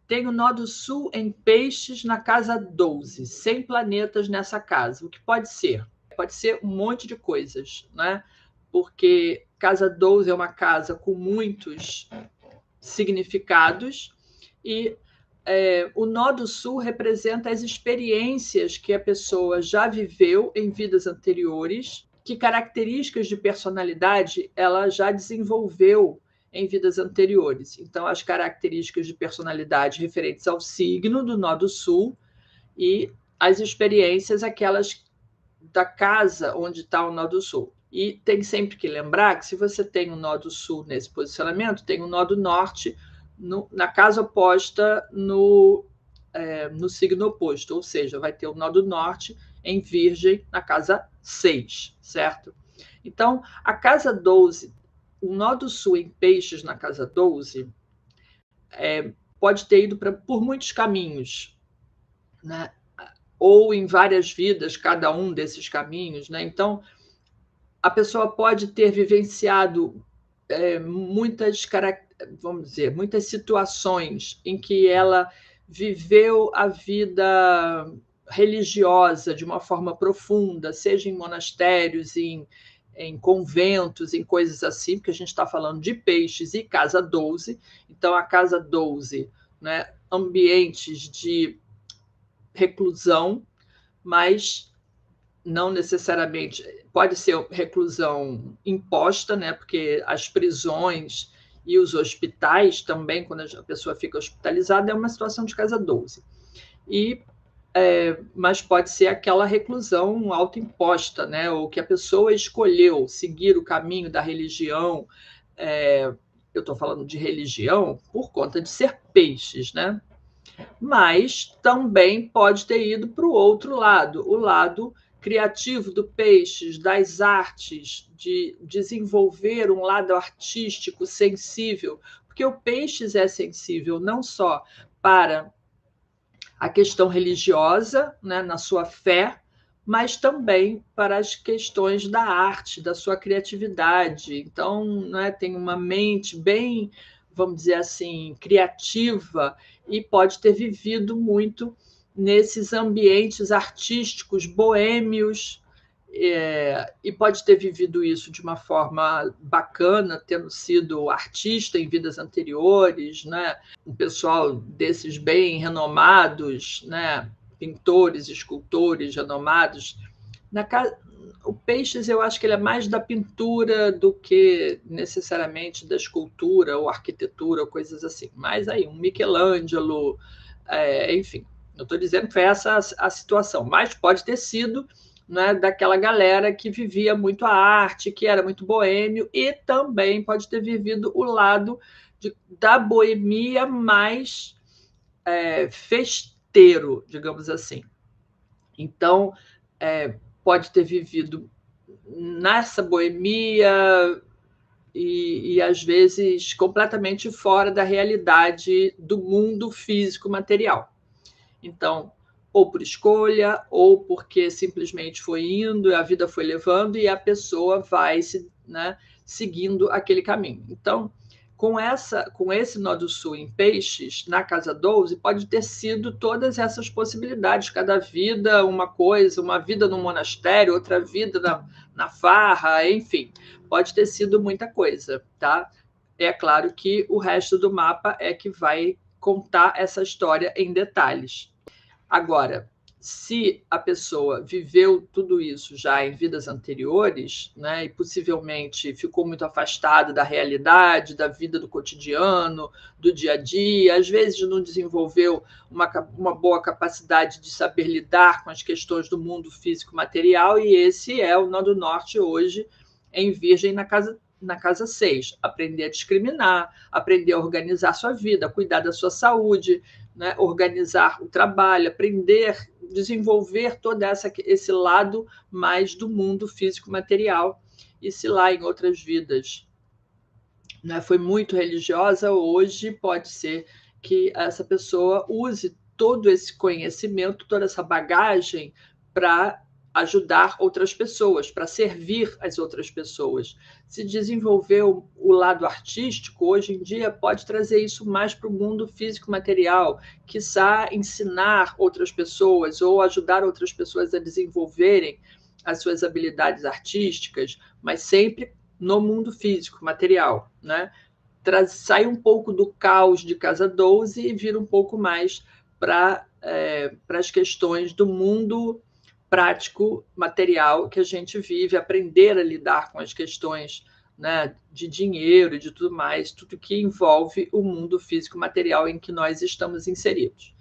Tem o nó do sul em Peixes na casa 12, 100 planetas nessa casa. O que pode ser? Pode ser um monte de coisas, né? Porque casa 12 é uma casa com muitos significados e o nó do sul representa as experiências que a pessoa já viveu em vidas anteriores, que características de personalidade ela já desenvolveu em vidas anteriores. Então, as características de personalidade referentes ao signo do nó do sul e as experiências, aquelas da casa onde está o nó do sul. E tem sempre que lembrar que se você tem um nó do sul nesse posicionamento, tem um nó do norte na casa oposta no signo oposto, ou seja, vai ter o nó do norte em Virgem na casa 6, certo? Então, a casa 12, o nó do sul em Peixes na casa 12, pode ter ido por muitos caminhos, né? Ou em várias vidas, cada um desses caminhos, né? Então, a pessoa pode ter vivenciado muitas situações em que ela viveu a vida religiosa de uma forma profunda, seja em monastérios, em conventos, em coisas assim, porque a gente está falando de Peixes e casa 12. Então, a casa 12, né, ambientes de reclusão, mas não necessariamente pode ser reclusão imposta, né? Porque as prisões e os hospitais também, quando a pessoa fica hospitalizada, é uma situação de casa 12. Mas pode ser aquela reclusão autoimposta, né? Ou que a pessoa escolheu seguir o caminho da religião. Eu estou falando de religião por conta de ser Peixes, né? Mas também pode ter ido para o outro lado, o lado criativo do Peixes, das artes, de desenvolver um lado artístico sensível, porque o Peixes é sensível não só para a questão religiosa, né, na sua fé, mas também para as questões da arte, da sua criatividade. Então, né, tem uma mente bem, vamos dizer assim, criativa e pode ter vivido muito nesses ambientes artísticos boêmios, e pode ter vivido isso de uma forma bacana, tendo sido artista em vidas anteriores, né? Um pessoal desses bem renomados, né? Pintores, escultores renomados. O Peixes, eu acho que ele é mais da pintura do que necessariamente da escultura ou arquitetura ou coisas assim. Mas aí, um Michelangelo, enfim, eu estou dizendo que foi essa a situação, mas pode ter sido, né, daquela galera que vivia muito a arte, que era muito boêmio, e também pode ter vivido o lado da boemia mais festeiro, digamos assim. Então, pode ter vivido nessa boemia e às vezes completamente fora da realidade do mundo físico material. Então, ou por escolha, ou porque simplesmente foi indo, a vida foi levando e a pessoa vai seguindo aquele caminho. Então, com esse nó do sul em Peixes, na casa 12, pode ter sido todas essas possibilidades, cada vida uma coisa, uma vida no monastério, outra vida na farra, enfim, pode ter sido muita coisa, tá? É claro que o resto do mapa é que vai contar essa história em detalhes. Agora, se a pessoa viveu tudo isso já em vidas anteriores, né, e possivelmente ficou muito afastada da realidade, da vida do cotidiano, do dia a dia, às vezes não desenvolveu uma boa capacidade de saber lidar com as questões do mundo físico material, e esse é o nó do norte hoje em Virgem na casa 6. Aprender a discriminar, aprender a organizar sua vida, cuidar da sua saúde, né, organizar o trabalho, aprender, desenvolver todo esse lado mais do mundo físico-material. E se lá em outras vidas, né, foi muito religiosa, hoje pode ser que essa pessoa use todo esse conhecimento, toda essa bagagem para ajudar outras pessoas, para servir as outras pessoas. Se desenvolver o lado artístico, hoje em dia, pode trazer isso mais para o mundo físico-material, quiçá ensinar outras pessoas ou ajudar outras pessoas a desenvolverem as suas habilidades artísticas, mas sempre no mundo físico-material, né? Sai um pouco do caos de Casa 12 e vira um pouco mais para as questões do mundo prático, material que a gente vive, aprender a lidar com as questões, né, de dinheiro e de tudo mais, tudo que envolve o mundo físico material em que nós estamos inseridos.